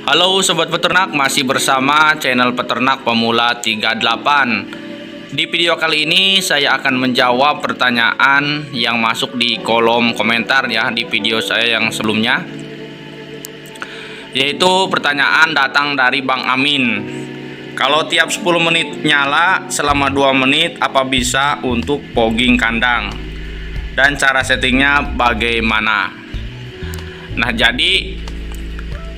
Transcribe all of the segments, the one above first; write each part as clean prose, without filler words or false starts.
Halo Sobat Peternak, masih bersama channel Peternak Pemula 38. Di video kali ini saya akan menjawab pertanyaan yang masuk di kolom komentar ya di video saya yang sebelumnya. Yaitu pertanyaan datang dari Bang Amin. Kalau tiap 10 menit nyala selama 2 menit apa bisa untuk fogging kandang? Dan cara settingnya bagaimana? Nah, jadi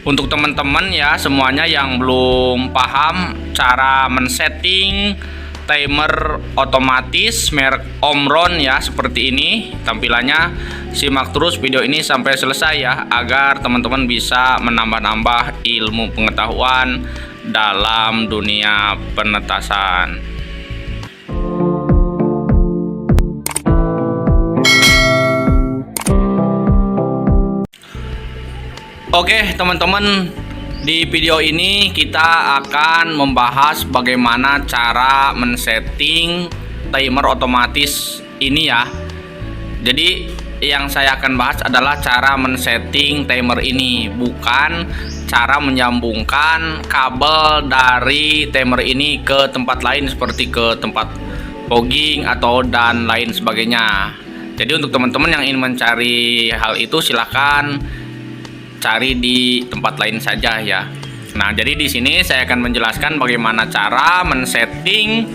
untuk teman-teman ya semuanya yang belum paham cara men-setting timer otomatis merek Omron ya seperti ini tampilannya, simak terus video ini sampai selesai ya agar teman-teman bisa menambah-nambah ilmu pengetahuan dalam dunia penetasan. Oke teman-teman, di video ini kita akan membahas bagaimana cara men-setting timer otomatis ini ya. Jadi yang saya akan bahas adalah cara men-setting timer ini, bukan cara menyambungkan kabel dari timer ini ke tempat lain seperti ke tempat fogging atau dan lain sebagainya. Jadi untuk teman-teman yang ingin mencari hal itu silahkan cari di tempat lain saja ya. Nah, jadi di sini saya akan menjelaskan bagaimana cara men-setting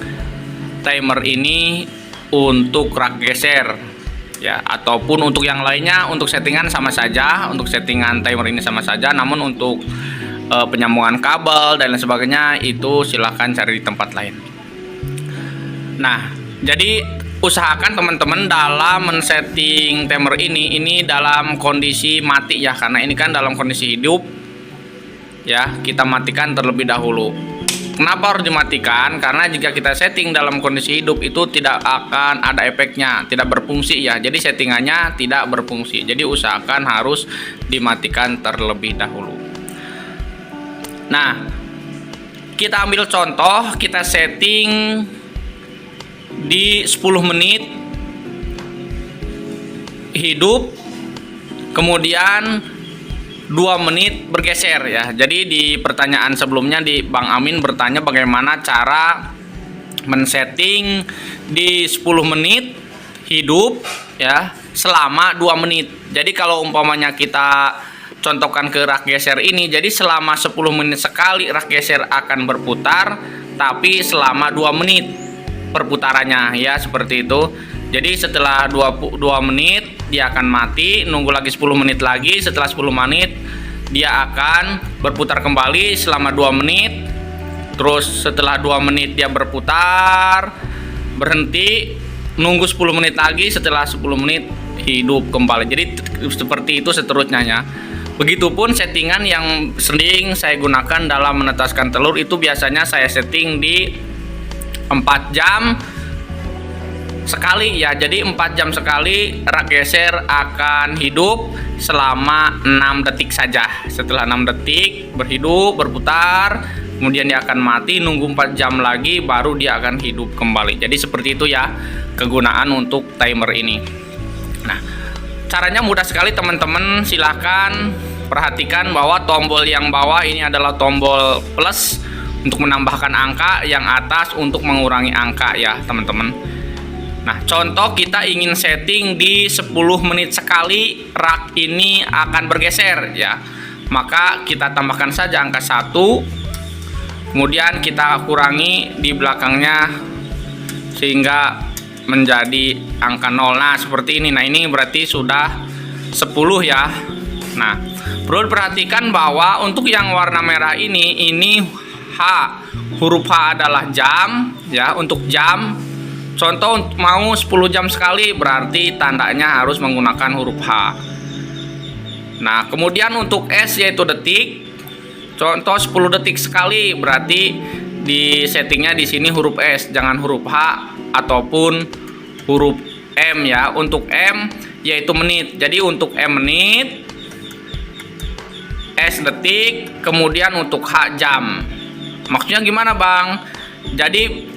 timer ini untuk rak geser ya, ataupun untuk yang lainnya. Untuk settingan sama saja, untuk settingan timer ini sama saja, namun untuk penyambungan kabel dan lain sebagainya itu silahkan cari di tempat lain. Nah, jadi usahakan teman-teman dalam men-setting timer ini dalam kondisi mati ya, karena ini kan dalam kondisi hidup ya, kita matikan terlebih dahulu. Kenapa harus dimatikan? Karena jika kita setting dalam kondisi hidup itu tidak akan ada efeknya, tidak berfungsi ya. Jadi settingannya tidak berfungsi. Jadi usahakan harus dimatikan terlebih dahulu. Nah, kita ambil contoh, kita setting di 10 menit hidup, kemudian 2 menit bergeser ya. Jadi di pertanyaan sebelumnya di Bang Amin bertanya bagaimana cara men-setting di 10 menit hidup ya selama 2 menit. Jadi kalau umpamanya kita contohkan ke rak geser ini, jadi selama 10 menit sekali rak geser akan berputar, tapi selama 2 menit perputarannya ya, seperti itu. Jadi setelah 2 menit dia akan mati, nunggu lagi 10 menit lagi, setelah 10 menit dia akan berputar kembali selama 2 menit. Terus setelah 2 menit dia berputar, berhenti, nunggu 10 menit lagi, setelah 10 menit hidup kembali. Jadi seperti itu seterusnya ya. Begitupun settingan yang sering saya gunakan dalam menetaskan telur itu biasanya saya setting di 4 jam sekali ya. Jadi 4 jam sekali rak geser akan hidup selama 6 detik saja. Setelah 6 detik berhidup, berputar, kemudian dia akan mati, nunggu 4 jam lagi baru dia akan hidup kembali. Jadi seperti itu ya kegunaan untuk timer ini. Nah, caranya mudah sekali teman-teman. Silahkan perhatikan bahwa tombol yang bawah ini adalah tombol plus untuk menambahkan angka, yang atas untuk mengurangi angka ya teman-teman. Nah, contoh kita ingin setting di 10 menit sekali rak ini akan bergeser ya, maka kita tambahkan saja angka 1, kemudian kita kurangi di belakangnya sehingga menjadi angka 0. Nah, seperti ini. Nah, ini berarti sudah 10 ya. Nah, perlu diperhatikan bahwa untuk yang warna merah ini huruf H adalah jam ya, untuk jam. Contoh mau 10 jam sekali berarti tandanya harus menggunakan huruf H. Nah, kemudian untuk S yaitu detik. Contoh 10 detik sekali berarti di settingnya di sini huruf S, jangan huruf H ataupun huruf M ya. Untuk M yaitu menit. Jadi untuk M menit, S detik, kemudian untuk H jam. Maksudnya gimana Bang? Jadi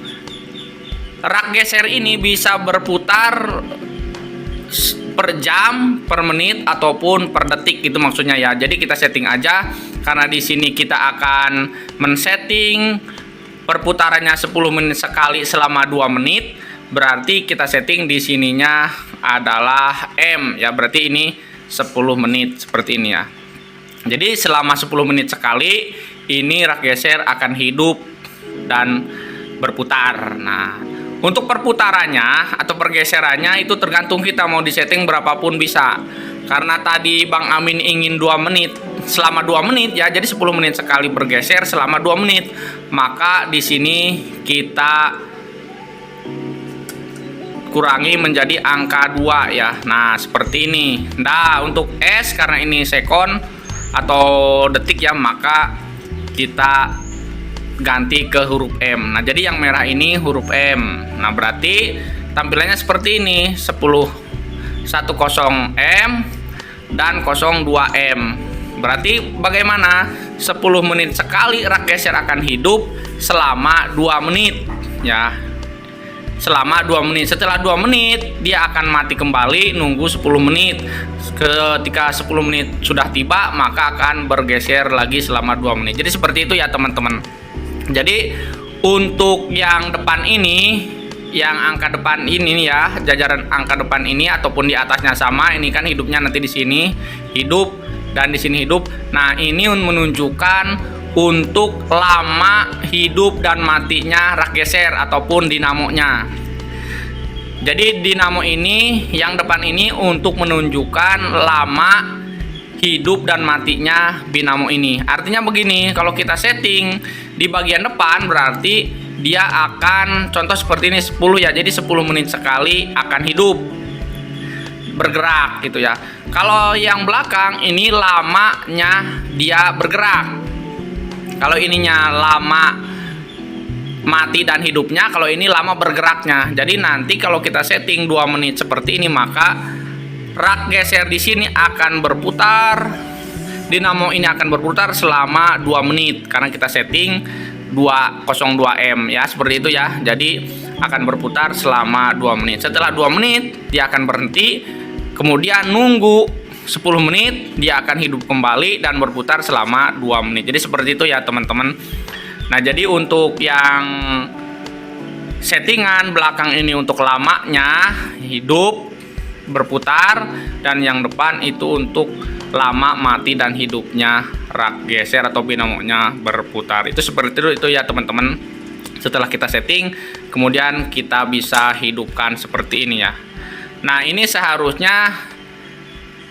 rak geser ini bisa berputar per jam, per menit, ataupun per detik gitu maksudnya ya. Jadi kita setting aja karena di sini kita akan men-setting perputarannya 10 menit sekali selama 2 menit, berarti kita setting di sininya adalah M ya, berarti ini 10 menit seperti ini ya. Jadi selama 10 menit sekali ini rak geser akan hidup dan berputar. Nah, untuk perputarannya atau pergeserannya itu tergantung kita mau disetting berapapun bisa. Karena tadi Bang Amin ingin 2 menit, selama 2 menit ya, jadi 10 menit sekali bergeser selama 2 menit. Maka di sini kita kurangi menjadi angka 2 ya. Nah, seperti ini. Nah, untuk S karena ini sekon atau detik ya, maka kita ganti ke huruf M. Nah, jadi yang merah ini huruf M. Nah, berarti tampilannya seperti ini, 10M dan 02M. Berarti bagaimana? 10 menit sekali rak geser akan hidup selama 2 menit ya. Selama 2 menit. Setelah 2 menit dia akan mati kembali, nunggu 10 menit. Ketika 10 menit sudah tiba, maka akan bergeser lagi selama 2 menit. Jadi seperti itu ya teman-teman. Jadi untuk yang depan ini, yang angka depan ini ya, jajaran angka depan ini ataupun di atasnya sama, ini kan hidupnya nanti di sini hidup dan di sini hidup. Nah, ini menunjukkan untuk lama hidup dan matinya rak geser ataupun dinamonya. Jadi dinamo ini yang depan ini untuk menunjukkan lama hidup dan matinya dinamo ini. Artinya begini, kalau kita setting di bagian depan berarti dia akan contoh seperti ini 10 ya. Jadi 10 menit sekali akan hidup bergerak gitu ya. Kalau yang belakang ini lamanya dia bergerak. Kalau ininya lama mati dan hidupnya, kalau ini lama bergeraknya. Jadi nanti kalau kita setting 2 menit seperti ini, maka rak geser di sini akan berputar, dinamo ini akan berputar selama 2 menit karena kita setting 202M ya, seperti itu ya. Jadi akan berputar selama 2 menit. Setelah 2 menit dia akan berhenti, kemudian nunggu 10 menit dia akan hidup kembali dan berputar selama 2 menit. Jadi seperti itu ya teman-teman. Nah, jadi untuk yang settingan belakang ini untuk lamanya hidup berputar, dan yang depan itu untuk lama mati dan hidupnya rak geser atau dinamonya berputar. Itu seperti itu ya teman-teman. Setelah kita setting, kemudian kita bisa hidupkan seperti ini ya. Nah, ini seharusnya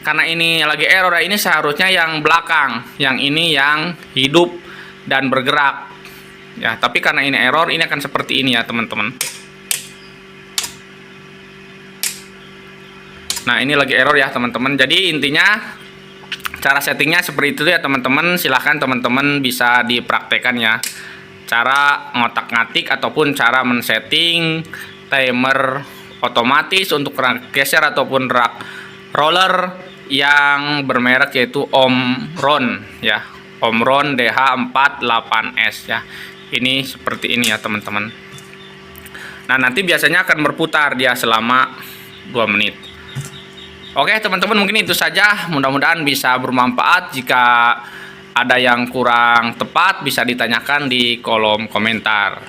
karena ini lagi error, ini seharusnya yang belakang, yang ini yang hidup dan bergerak ya. Tapi karena ini error, ini akan seperti ini ya teman-teman. Nah, ini lagi error ya teman-teman. Jadi intinya cara settingnya seperti itu ya teman-teman. Silahkan teman-teman bisa dipraktekkan ya, cara ngotak-ngatik ataupun cara men-setting timer otomatis untuk rak geser ataupun rak roller yang bermerek yaitu Omron ya, Omron DH48S ya. Ini seperti ini ya teman-teman. Nah, nanti biasanya akan berputar dia selama 2 menit. Oke teman-teman, mungkin itu saja. Mudah-mudahan bisa bermanfaat. Jika ada yang kurang tepat bisa ditanyakan di kolom komentar.